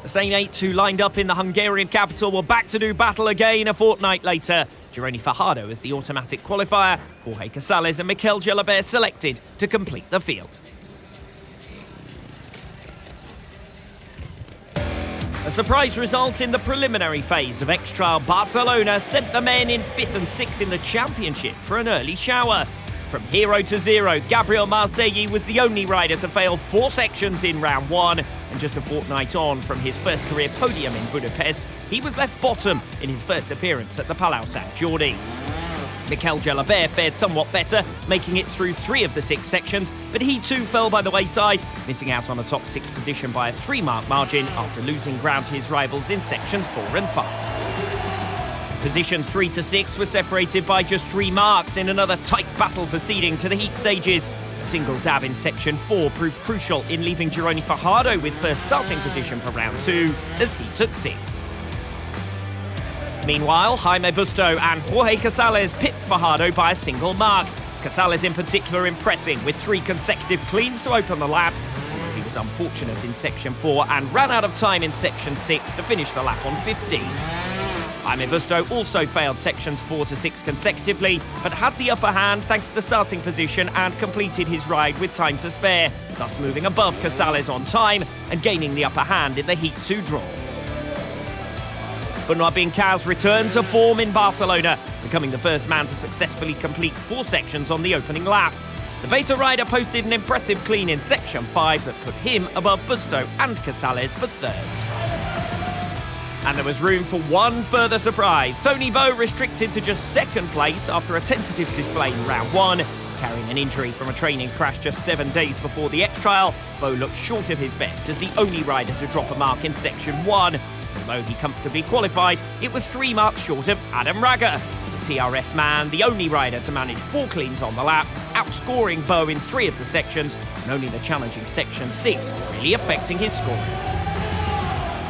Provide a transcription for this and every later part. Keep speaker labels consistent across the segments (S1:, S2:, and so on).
S1: The same 8 who lined up in the Hungarian capital were back to do battle again a fortnight later. Gironi Fajardo as the automatic qualifier, Jorge Casales and Mikel Jalabert selected to complete the field. A surprise result in the preliminary phase of X-Trial Barcelona sent the men in 5th and 6th in the championship for an early shower. From hero to zero, Gabriel Marseille was the only rider to fail 4 sections in round 1, and just a fortnight on from his first career podium in Budapest, he was left bottom in his first appearance at the Palau Sant Jordi. Mikel Jalabert fared somewhat better, making it through 3 of the 6 sections, but he too fell by the wayside, missing out on a top 6 position by a 3-mark margin after losing ground to his rivals in sections 4 and 5. Positions 3 to 6 were separated by just 3 marks in another tight battle for seeding to the heat stages. A single dab in section 4 proved crucial in leaving Gironi Fajardo with first starting position for round 2 as he took 6th. Meanwhile, Jaime Busto and Jorge Casales pipped Fajardo by a single mark. Casales in particular impressing with 3 consecutive cleans to open the lap. He was unfortunate in section 4 and ran out of time in section 6 to finish the lap on 15. Jaime Busto also failed sections 4 to 6 consecutively, but had the upper hand thanks to starting position and completed his ride with time to spare, thus moving above Casales on time and gaining the upper hand in the Heat 2 draw. Benoit Bincal's returned to form in Barcelona, becoming the first man to successfully complete 4 sections on the opening lap. The Beta rider posted an impressive clean in section 5 that put him above Busto and Casales for 3rd. And there was room for one further surprise. Tony Bou restricted to just 2nd place after a tentative display in round 1. Carrying an injury from a training crash just 7 days before the X-Trial, Bou looked short of his best as the only rider to drop a mark in section 1. Although he comfortably qualified, it was 3 marks short of Adam Raga. The TRS man, the only rider to manage 4 cleans on the lap, outscoring Bou in 3 of the sections, and only the challenging section 6 really affecting his scoring.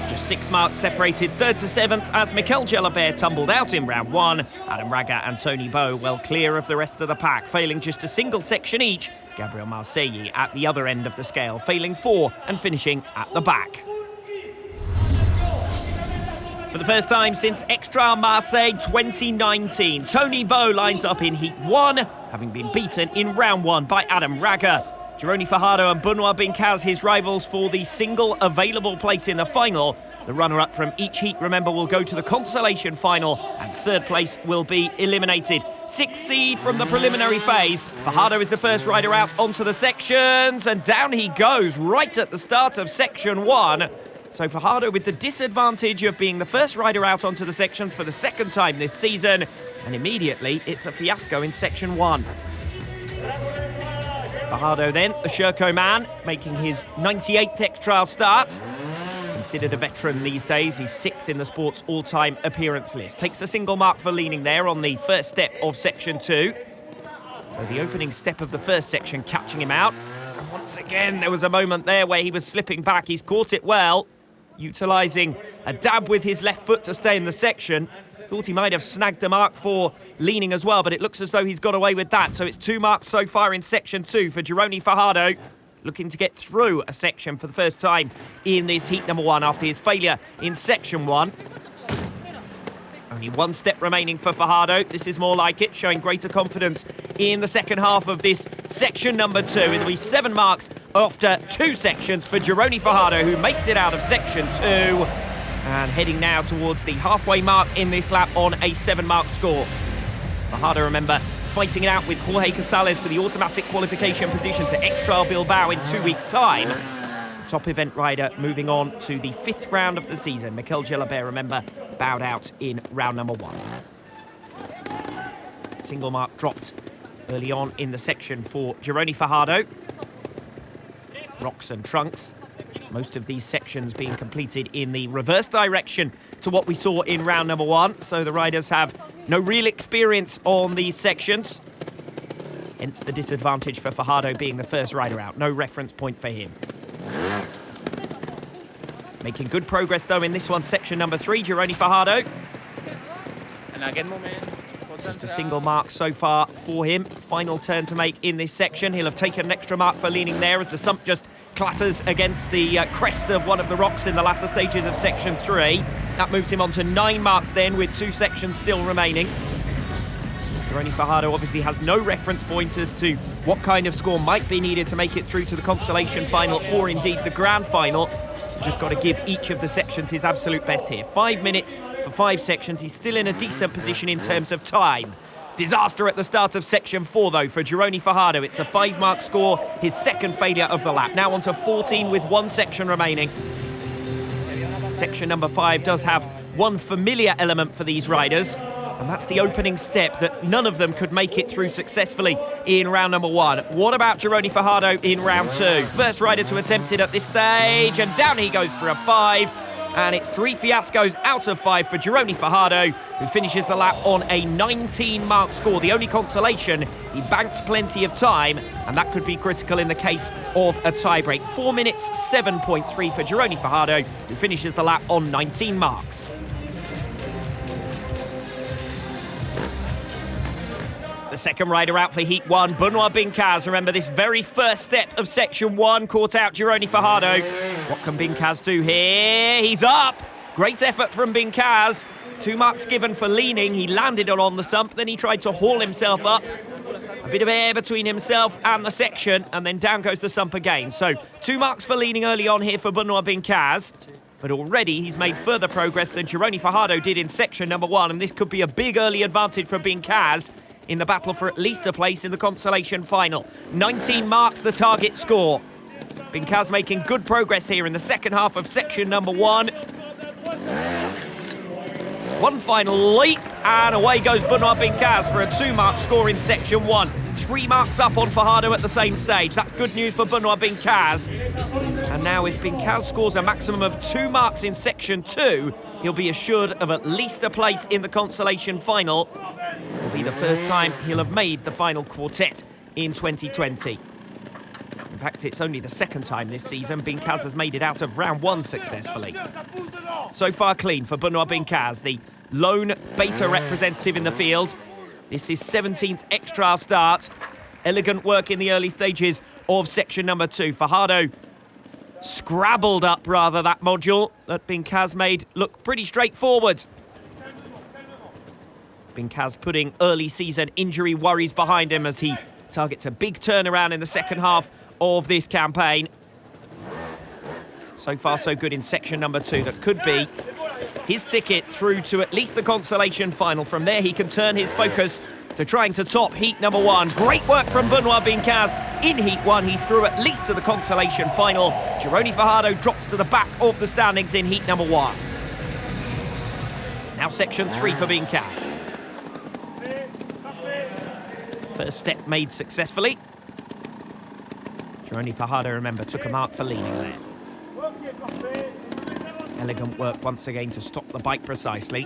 S1: Just 6 marks separated 3rd to 7th as Mikel Jalabert tumbled out in round 1. Adam Raga and Tony Bou well clear of the rest of the pack, failing just a single section each. Gabriel Marseille at the other end of the scale, failing 4 and finishing at the back. For the first time since X-Trial Marseille 2019, Tony Bou lines up in Heat 1, having been beaten in round 1 by Adam Raga. Gironi Fajardo and Benoit Bincal's his rivals for the single available place in the final. The runner-up from each heat, remember, will go to the consolation final, and 3rd place will be eliminated. 6th seed from the preliminary phase. Fajardo is the first rider out onto the sections, and down he goes right at the start of section 1. So Fajardo with the disadvantage of being the first rider out onto the sections for the 2nd time this season, and immediately it's a fiasco in section 1. Fajardo then, the Sherco man, making his 98th X-Trial start. Considered a veteran these days, he's 6th in the sport's all-time appearance list. Takes a single mark for leaning there on the first step of section 2. So the opening step of the first section catching him out. And once again, there was a moment there where he was slipping back. He's caught it well, utilising a dab with his left foot to stay in the section. Thought he might have snagged a mark for leaning as well, but it looks as though he's got away with that. So it's 2 marks so far in section 2 for Gironi Fajardo, looking to get through a section for the first time in this heat number 1 after his failure in section 1. Only 1 step remaining for Fajardo. This is more like it, showing greater confidence in the second half of this section number 2. It'll be 7 marks after 2 sections for Gironi Fajardo, who makes it out of section 2. And heading now towards the halfway mark in this lap on a 7-mark score. Fajardo, remember, fighting it out with Jorge Casales for the automatic qualification position to X-Trial Bilbao in 2 weeks' time. The top event rider moving on to the 5th round of the season. Mikel Jalabert, remember, bowed out in round number 1. Single mark dropped early on in the section for Gironi Fajardo. Rocks and trunks. Most of these sections being completed in the reverse direction to what we saw in round number 1. So the riders have no real experience on these sections. Hence the disadvantage for Fajardo being the first rider out. No reference point for him. Making good progress though in this one, section number 3, Gironi Fajardo. Just a single mark so far for him. Final turn to make in this section. He'll have taken an extra mark for leaning there as the sump just clatters against the crest of one of the rocks in the latter stages of section 3. That moves him on to 9 marks then, with 2 sections still remaining. Gironi Fajardo obviously has no reference point as to what kind of score might be needed to make it through to the consolation final or indeed the grand final. He's just got to give each of the sections his absolute best here. 5 minutes for 5 sections. He's still in a decent position in terms of time. Disaster at the start of section 4 though for Gironi Fajardo. It's a 5-mark score, his second failure of the lap. Now on to 14 with 1 section remaining. Section number 5 does have one familiar element for these riders, and that's the opening step that none of them could make it through successfully in round number 1. What about Gironi Fajardo in round 2? First rider to attempt it at this stage, and down he goes for a 5. And it's 3 fiascos out of 5 for Gironi Fajardo, who finishes the lap on a 19-mark score. The only consolation, he banked plenty of time, and that could be critical in the case of a tiebreak. 4 minutes, 7.3 for Gironi Fajardo, who finishes the lap on 19 marks. The second rider out for Heat 1, Benoit Bincaz. Remember, this very first step of Section 1 caught out Gironi Fajardo. What can Bincaz do here? He's up! Great effort from Bincaz. 2 marks given for leaning. He landed on the sump, then he tried to haul himself up. A bit of air between himself and the section, and then down goes the sump again. So 2 marks for leaning early on here for Benoit Bincaz. But already he's made further progress than Gironi Fajardo did in section number 1, and this could be a big early advantage for Bincaz in the battle for at least a place in the consolation final. 19 marks the target score. Bincaz making good progress here in the second half of section number 1. One final leap, and away goes Benoit Bincaz for a 2-mark score in section 1. 3 marks up on Fajardo at the same stage. That's good news for Benoit Bincaz. And now if Bincaz scores a maximum of 2 marks in section 2, he'll be assured of at least a place in the consolation final. It'll be the first time he'll have made the final quartet in 2020. In fact, it's only the second time this season Bincaz has made it out of round 1 successfully. So far clean for Benoit Bincaz, the lone beta representative in the field. This is 17th X-Trial start. Elegant work in the early stages of section number 2. Fajardo scrabbled up, rather, that module that Bincaz made look pretty straightforward. Bincaz putting early season injury worries behind him as he targets a big turnaround in the second half of this campaign. So far so good in section number 2. That could be his ticket through to at least the consolation final. From there he can turn his focus to trying to top heat number 1. Great work from Benoit Bincaz in heat 1. He's through at least to the consolation final. Gironi Fajardo drops to the back of the standings in heat number 1. Now section 3 for Bincaz. First step made successfully. Gironi Fajardo, remember, took a mark for leaning there. Elegant work once again to stop the bike precisely.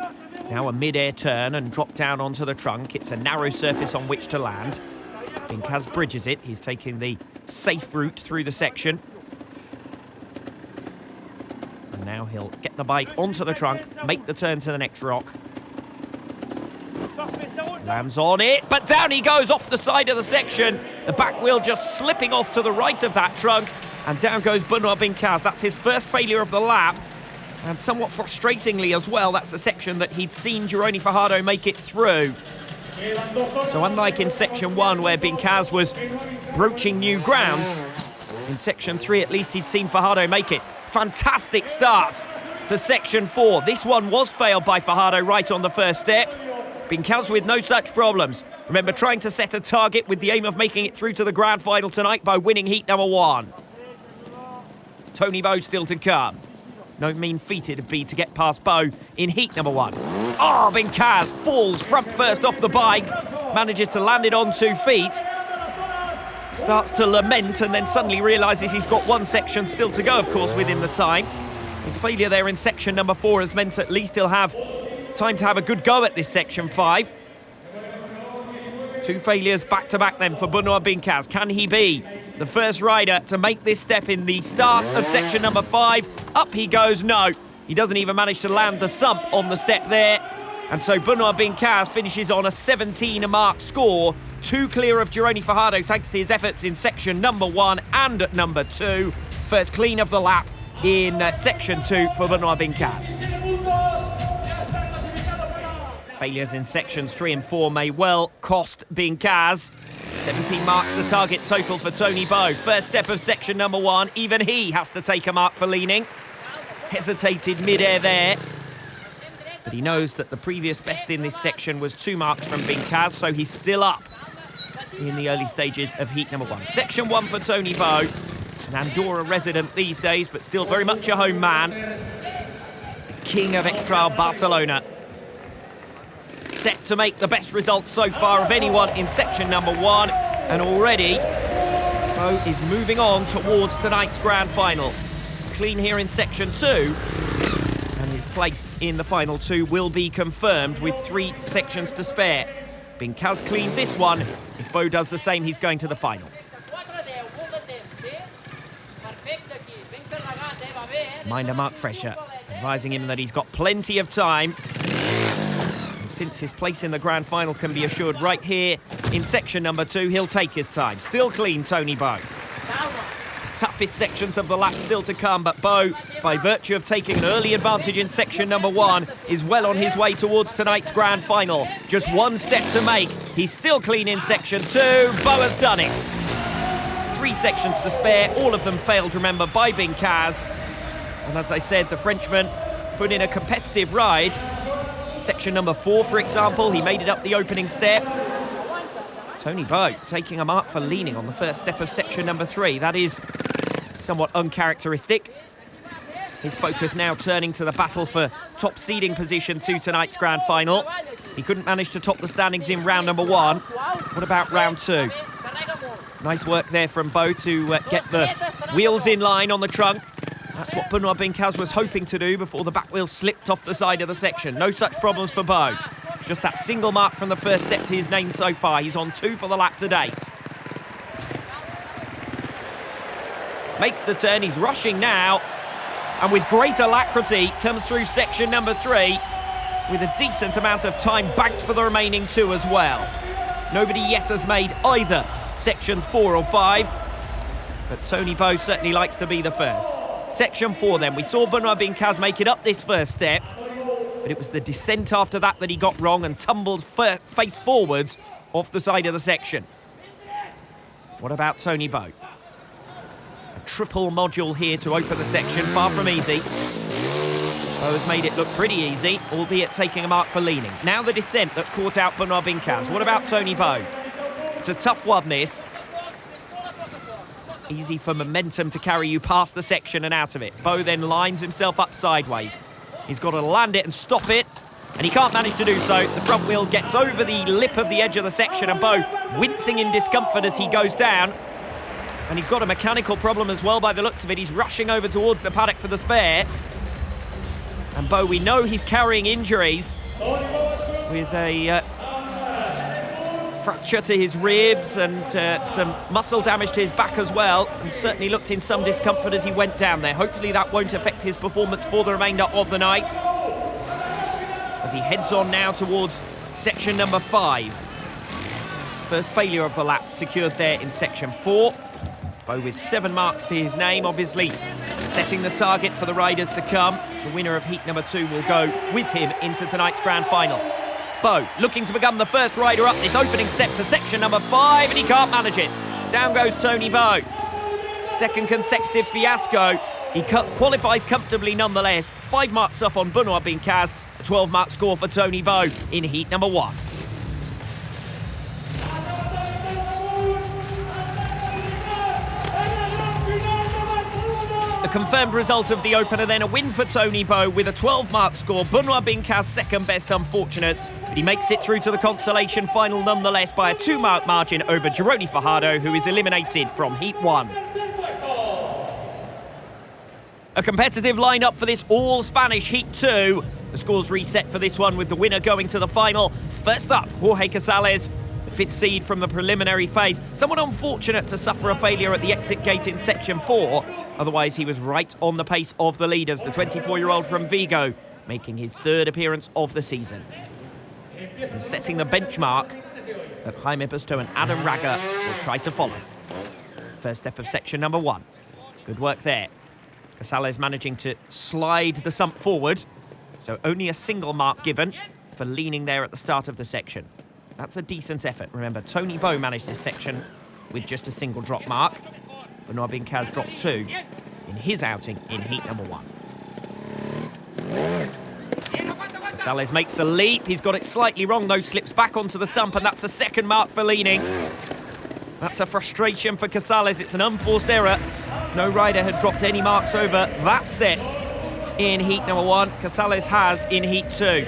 S1: Now a mid-air turn and drop down onto the trunk. It's a narrow surface on which to land. Bincaz bridges it. He's taking the safe route through the section. And now he'll get the bike onto the trunk, make the turn to the next rock. Lands on it, but down he goes off the side of the section. The back wheel just slipping off to the right of that trunk. And down goes Benoit Bincaz. That's his first failure of the lap. And somewhat frustratingly as well, that's a section that he'd seen Gironi Fajardo make it through. So unlike in section 1 where Bincaz was broaching new grounds, in section 3 at least he'd seen Fajardo make it. Fantastic start to section 4. This one was failed by Fajardo right on the first step. Bincaz with no such problems. Remember, trying to set a target with the aim of making it through to the grand final tonight by winning heat number 1. Tony Bou still to come. No mean feat it'd be to get past Bou in heat number 1. Oh, Bincaz falls front first off the bike, manages to land it on 2 feet, starts to lament and then suddenly realises he's got 1 section still to go, of course, within the time. His failure there in section number 4 has meant at least he'll have time to have a good go at this section 5. 2 failures back-to-back then for Benoit Bincaz. Can he be the first rider to make this step in the start of section number 5? Up he goes. No, he doesn't even manage to land the sump on the step there. And so Benoit Bincaz finishes on a 17-mark score, 2 clear of Gironi Fajardo thanks to his efforts in section number 1 and number 2. First clean of the lap in section 2 for Benoit Bincaz. Failures in sections 3 and 4 may well cost Bincaz. 17 marks the target total for Tony Bou. First step of section number 1, even he has to take a mark for leaning. Hesitated mid-air there. But he knows that the previous best in this section was 2 marks from Bincaz, so he's still up in the early stages of heat number 1. Section 1 for Tony Bou, an Andorra resident these days, but still very much a home man. The king of X-Trial Barcelona. Set to make the best results so far of anyone in section number 1, and already Bou is moving on towards tonight's grand final. Clean here in section 2. And his place in the final 2 will be confirmed with 3 sections to spare. Bincaz cleaned this one. If Bou does the same, he's going to the final. Minder Mark Fresher advising him that he's got plenty of time. And since his place in the grand final can be assured right here in section number 2, he'll take his time. Still clean, Tony Bou. Toughest sections of the lap still to come, but Bou, by virtue of taking an early advantage in section number 1, is well on his way towards tonight's grand final. Just 1 step to make. He's still clean in section 2. Bou has done it. 3 sections to spare, all of them failed, remember, by Bincaz. And as I said, the Frenchman put in a competitive ride. Section number 4, for example, he made it up the opening step. Tony Bou taking a mark for leaning on the first step of section number 3. That is somewhat uncharacteristic. His focus now turning to the battle for top seeding position to tonight's grand final. He couldn't manage to top the standings in round number 1. What about round 2? Nice work there from Bou to get the wheels in line on the trunk. That's what Benoit Bincaz was hoping to do before the back wheel slipped off the side of the section. No such problems for Bou. Just that single mark from the first step to his name so far. He's on 2 for the lap to date. Makes the turn, he's rushing now. And with great alacrity, comes through section number 3 with a decent amount of time banked for the remaining 2 as well. Nobody yet has made either sections 4 or 5. But Tony Bou certainly likes to be the first. Section 4 then. We saw Benoit Bincaz make it up this first step. But it was the descent after that he got wrong and tumbled face forwards off the side of the section. What about Tony Bou? A triple module here to open the section, far from easy. Bou has made it look pretty easy, albeit taking a mark for leaning. Now the descent that caught out Benoit Bincaz. What about Tony Bou? It's a tough one, this. Easy for momentum to carry you past the section and out of it. Bou then lines himself up sideways. He's got to land it and stop it, and he can't manage to do so. The front wheel gets over the lip of the edge of the section, and Bou wincing in discomfort as he goes down. And he's got a mechanical problem as well by the looks of it. He's rushing over towards the paddock for the spare. And Bou, we know he's carrying injuries with a fracture to his ribs and some muscle damage to his back as well, and certainly looked in some discomfort as he went down there. Hopefully that won't affect his performance for the remainder of the night, as he heads on now towards section number 5. First failure of the lap secured there in section 4. Bou with 7 marks to his name, obviously setting the target for the riders to come. The winner of heat number 2 will go with him into tonight's grand final. Bou looking to become the first rider up this opening step to section number 5, and he can't manage it. Down goes Tony Bou. Second consecutive fiasco. He qualifies comfortably nonetheless. 5 marks up on Benoit Bincaz. A 12-mark score for Tony Bou in heat number 1. The confirmed result of the opener then, a win for Tony Bou with a 12-mark score. Benoit Bincaz second best, unfortunate, but he makes it through to the consolation final nonetheless by a 2-mark margin over Gironi Fajardo, who is eliminated from Heat 1. A competitive lineup for this all-Spanish Heat 2. The scores reset for this one with the winner going to the final. First up, Jorge Casales, the 5th seed from the preliminary phase. Somewhat unfortunate to suffer a failure at the exit gate in section 4. Otherwise, he was right on the pace of the leaders. The 24-year-old from Vigo, making his 3rd appearance of the season. and setting the benchmark that Jaime Busto and Adam Raga will try to follow. First step of section number 1. Good work there. Casales managing to slide the sump forward, so only a single mark given for leaning there at the start of the section. That's a decent effort. Remember, Tony Bou managed this section with just a single drop mark. Benoit Bincaz dropped 2 in his outing in heat number 1. Casales makes the leap. He's got it slightly wrong, though. Slips back onto the sump, and that's the second mark for leaning. That's a frustration for Casales. It's an unforced error. No rider had dropped any marks over that step in heat number 1. Casales has in heat 2.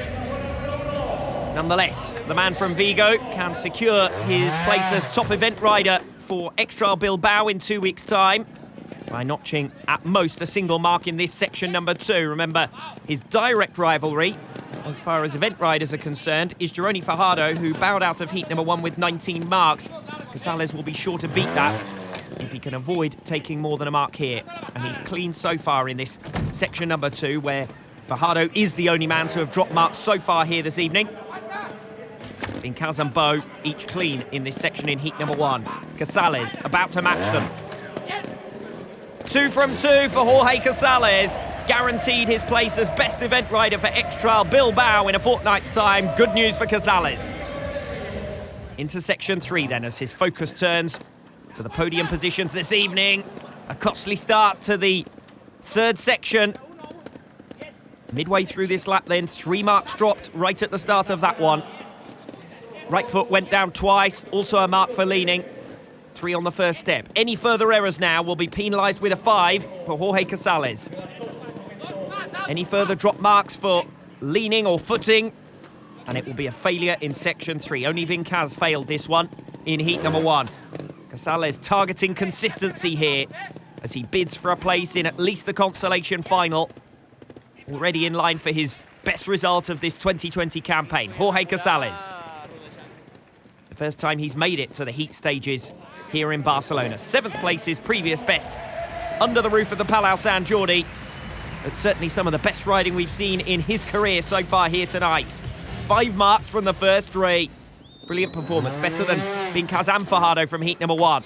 S1: Nonetheless, the man from Vigo can secure his place as top event rider for X-Trial Bilbao in 2 weeks' time by notching at most a single mark in this section number 2. Remember, his direct rivalry, as far as event riders are concerned, is Gironi Fajardo, who bowed out of heat number 1 with 19 marks. Casales will be sure to beat that if he can avoid taking more than a mark here. And he's clean so far in this section number 2, where Fajardo is the only man to have dropped marks so far here this evening. Bincaz and Bou each clean in this section in heat number 1. Casales about to match them. 2 from 2 for Jorge Casales. Guaranteed his place as best event rider for X-Trial Bilbao in a fortnight's time. Good news for Casales. Into section 3 then, as his focus turns to the podium positions this evening. A costly start to the third section. Midway through this lap then, 3 marks dropped right at the start of that one. Right foot went down twice, also a mark for leaning. 3 on the first step. Any further errors now will be penalised with a 5 for Jorge Casales. Any further drop marks for leaning or footing, and it will be a failure in section 3. Only Bincaz failed this one in heat number 1. Casales targeting consistency here as he bids for a place in at least the consolation final. Already in line for his best result of this 2020 campaign. Jorge Casales. The first time he's made it to the heat stages here in Barcelona. 7th place, his previous best under the roof of the Palau Sant Jordi. But certainly some of the best riding we've seen in his career so far here tonight. 5 marks from the first 3. Brilliant performance, better than Bincaz and Fajardo from heat number 1.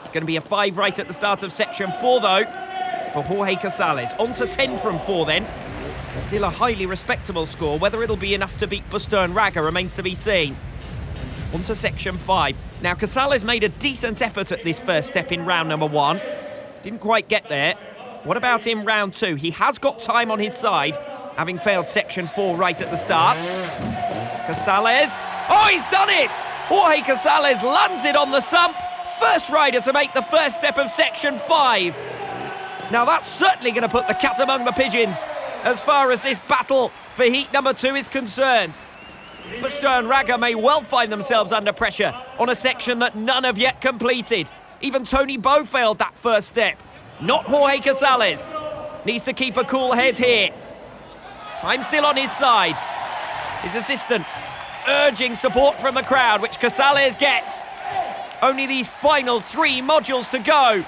S1: It's going to be a 5 right at the start of section 4 though for Jorge Casales. On to 10 from 4 then. Still a highly respectable score. Whether it'll be enough to beat Busto and Raga remains to be seen. On to section 5. Now, Casales made a decent effort at this first step in round number 1. Didn't quite get there. What about in round 2? He has got time on his side, having failed section 4 right at the start. Casales. Oh, he's done it! Jorge Casales lands it on the sump. First rider to make the first step of section 5. Now, that's certainly going to put the cat among the pigeons as far as this battle for heat number 2 is concerned. Busto and Raga may well find themselves under pressure on a section that none have yet completed. Even Tony Bou failed that first step. Not Jorge Casales. Needs to keep a cool head here. Time still on his side. His assistant urging support from the crowd, which Casales gets. Only these final 3 modules to go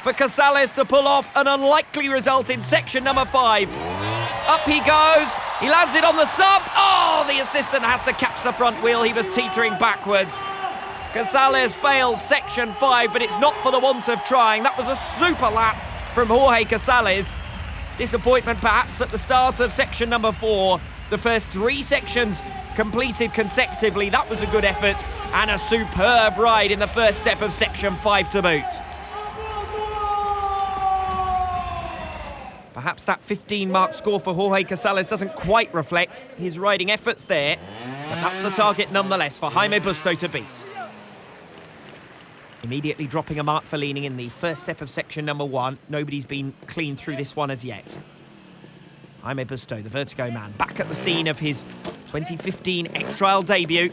S1: for Casales to pull off an unlikely result in section number 5. Up he goes. He lands it on the sump. Oh, the assistant has to catch the front wheel. He was teetering backwards. Casales fails section 5, but it's not for the want of trying. That was a super lap from Jorge Casales. Disappointment perhaps at the start of section number 4. The first 3 sections completed consecutively. That was a good effort and a superb ride in the first step of section 5 to boot. Perhaps that 15-mark score for Jorge Casales doesn't quite reflect his riding efforts there, but that's the target nonetheless for Jaime Busto to beat. Immediately dropping a mark for leaning in the first step of section number 1. Nobody's been clean through this one as yet. Jaime Busto, the Vertigo man, back at the scene of his 2015 X-Trial debut.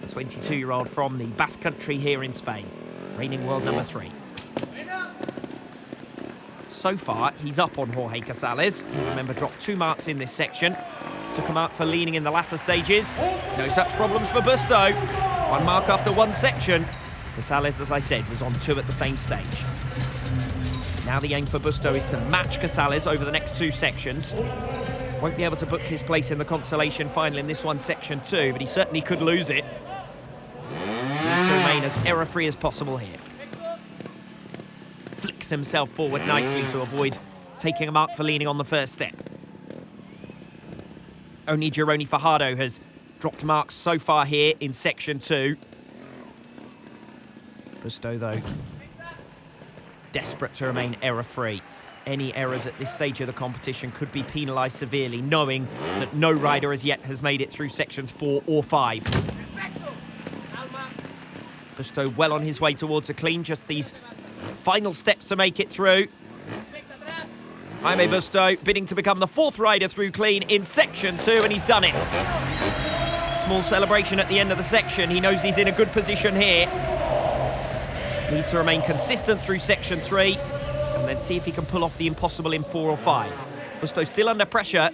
S1: The 22-year-old from the Basque Country here in Spain, reigning world number 3. So far, he's up on Jorge Casales. He, remember, dropped 2 marks in this section. Took a mark for leaning in the latter stages. No such problems for Busto. 1 mark after 1 section. Casales, as I said, was on 2 at the same stage. Now the aim for Busto is to match Casales over the next 2 sections. Won't be able to book his place in the consolation final in this one, section 2, but he certainly could lose it. He needs to remain as error-free as possible here. Flicks himself forward nicely to avoid taking a mark for leaning on the first step. Only Gironi Fajardo has dropped marks so far here in section 2. Busto, though, desperate to remain error-free. Any errors at this stage of the competition could be penalised severely, knowing that no rider as yet has made it through sections 4 or 5. Busto well on his way towards a clean, just these final steps to make it through. Jaime Busto bidding to become the 4th rider through clean in section 2, and he's done it. Small celebration at the end of the section. He knows he's in a good position here. Needs to remain consistent through section 3 and then see if he can pull off the impossible in 4 or 5. Busto still under pressure.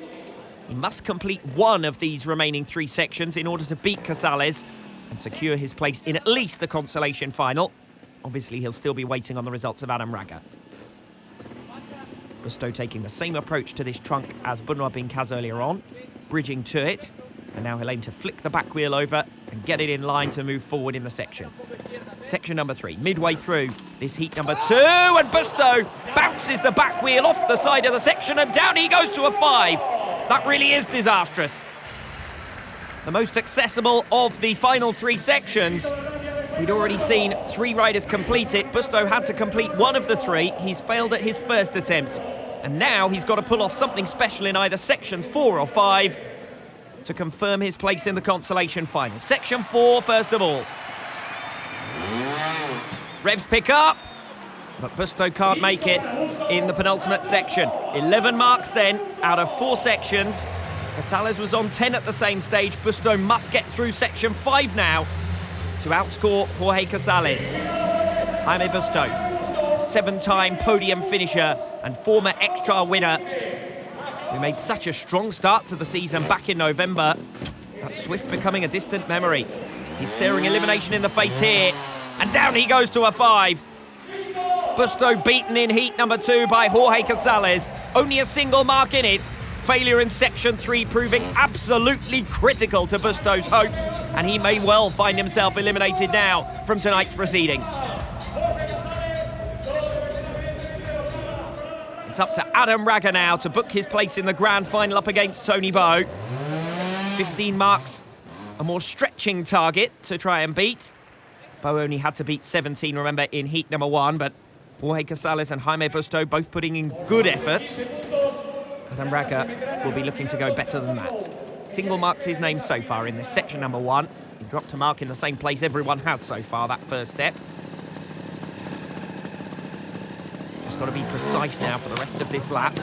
S1: He must complete one of these remaining 3 sections in order to beat Casales and secure his place in at least the consolation final. Obviously, he'll still be waiting on the results of Adam Raga. Busto taking the same approach to this trunk as Benoit Bincaz earlier on, bridging to it, and now he'll aim to flick the back wheel over and get it in line to move forward in the section. Section number 3, midway through this heat number 2, and Busto bounces the back wheel off the side of the section, and down he goes to a 5. That really is disastrous. The most accessible of the final 3 sections. We'd already seen 3 riders complete it. Busto had to complete one of the 3. He's failed at his first attempt. And now he's got to pull off something special in either sections 4 or 5 to confirm his place in the consolation final. Section 4, first of all. Revs pick up, but Busto can't make it in the penultimate section. 11 marks then, out of 4 sections. Casales was on 10 at the same stage. Busto must get through section 5 now to outscore Jorge Casales. Jaime Busto, 7-time podium finisher and former X-Trial winner, who made such a strong start to the season back in November. That swift becoming a distant memory. He's staring elimination in the face here, and down he goes to a 5. Busto beaten in heat number 2 by Jorge Casales. Only a single mark in it. Failure in section 3 proving absolutely critical to Busto's hopes, and he may well find himself eliminated now from tonight's proceedings. It's up to Adam Raga now to book his place in the grand final up against Tony Bou. 15 marks, a more stretching target to try and beat. Bou only had to beat 17, remember, in heat number 1, but Jorge Casales and Jaime Busto both putting in good efforts. Adam Raga will be looking to go better than that. Single marked his name so far in this section number 1. He dropped a mark in the same place everyone has so far, that first step. Just got to be precise now for the rest of this lap.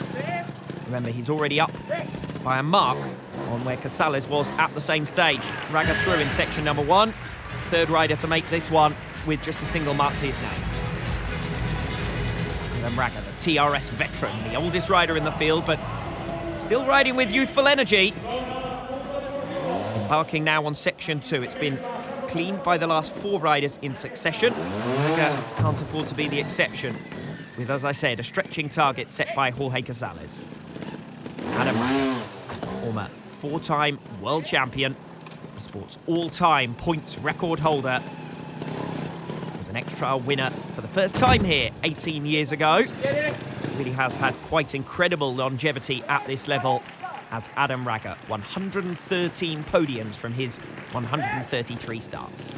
S1: Remember, he's already up by a mark on where Casales was at the same stage. Raga through in section number 1. 3rd rider to make this one with just a single mark to his name. And then Raga, the TRS veteran, the oldest rider in the field, but still riding with youthful energy. Embarking now on section 2. It's been cleaned by the last 4 riders in succession. Raga can't afford to be the exception, with, as I said, a stretching target set by Jorge Casales. Adam Raga, former 4-time world champion, the sport's all-time points record holder, was an X-Trial winner for the first time here 18 years ago. Really has had quite incredible longevity at this level as Adam Raga, 113 podiums from his 133 starts.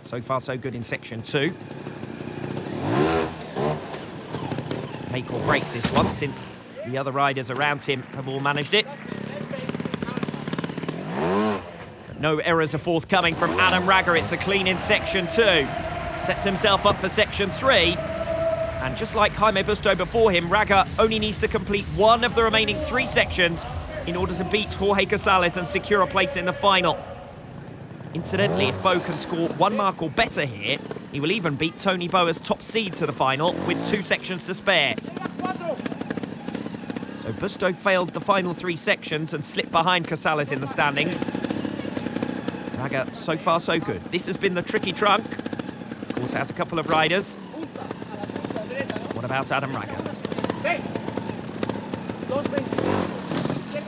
S1: So far so good in section 2. Make or break this one, since the other riders around him have all managed it. But no errors are forthcoming from Adam Raga. It's a clean in section 2. Sets himself up for section 3. And just like Jaime Busto before him, Raga only needs to complete one of the remaining 3 sections in order to beat Jorge Casales and secure a place in the final. Incidentally, if Bou can score 1 mark or better here, he will even beat Tony Bou as top seed to the final with 2 sections to spare. So Busto failed the final 3 sections and slipped behind Casales in the standings. Raga, so far so good. This has been the tricky trunk. Caught out a couple of riders. What about Adam Raga?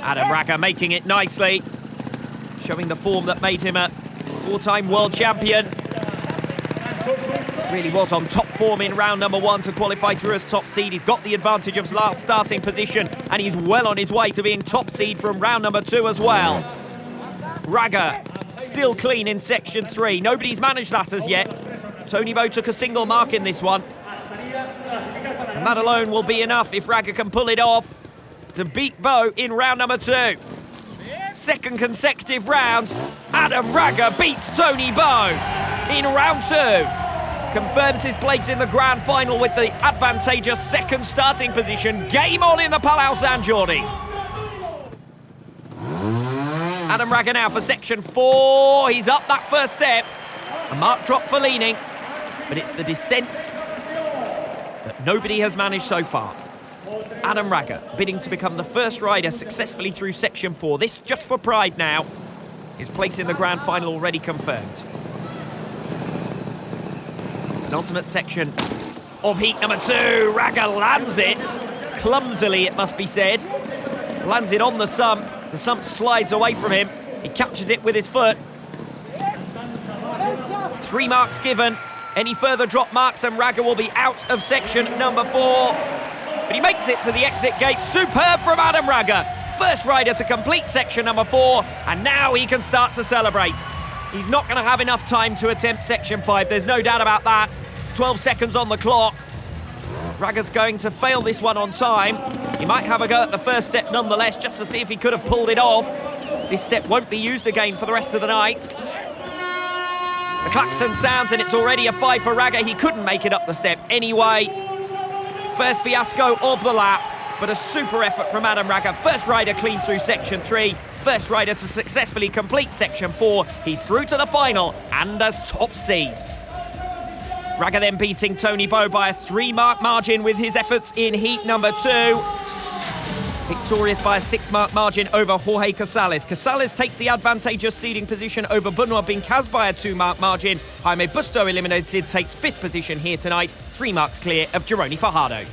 S1: Adam Raga making it nicely, showing the form that made him a four-time world champion. Really was on top form in round number 1 to qualify through as top seed. He's got the advantage of last starting position, and he's well on his way to being top seed from round number 2 as well. Raga still clean in section 3. Nobody's managed that as yet. Tony Bou took a single mark in this one. And that alone will be enough if Raga can pull it off to beat Bou in round number 2. Second consecutive round, Adam Raga beats Tony Bou in round 2. Confirms his place in the grand final with the advantageous second starting position. Game on in the Palau Sant Jordi. Adam Raga now for section 4. He's up that first step. A mark drop for leaning, but it's the descent that nobody has managed so far. Adam Raga bidding to become the first rider successfully through section 4. This just for pride now. His place in the grand final already confirmed. Penultimate section of heat number 2. Raga lands it. Clumsily, it must be said. Lands it on the sump. The sump slides away from him. He catches it with his foot. 3 marks given. Any further drop marks and Raga will be out of section number 4. But he makes it to the exit gate. Superb from Adam Raga. First rider to complete section number 4. And now he can start to celebrate. He's not going to have enough time to attempt section 5. There's no doubt about that. 12 seconds on the clock. Raga's going to fail this one on time. He might have a go at the first step nonetheless, just to see if he could have pulled it off. This step won't be used again for the rest of the night. The klaxon sounds and it's already a 5 for Raga. He couldn't make it up the step anyway. First fiasco of the lap, but a super effort from Adam Raga. First rider clean through section 3. First rider to successfully complete section 4. He's through to the final and as top seed. Raga then beating Tony Bou by a 3-mark margin with his efforts in heat number 2. Victorious by a 6-mark margin over Jorge Casales. Casales takes the advantageous seeding position over Benoit Bincaz by a 2-mark margin. Jaime Busto eliminated takes 5th position here tonight. 3 marks clear of Gironi Fajardo.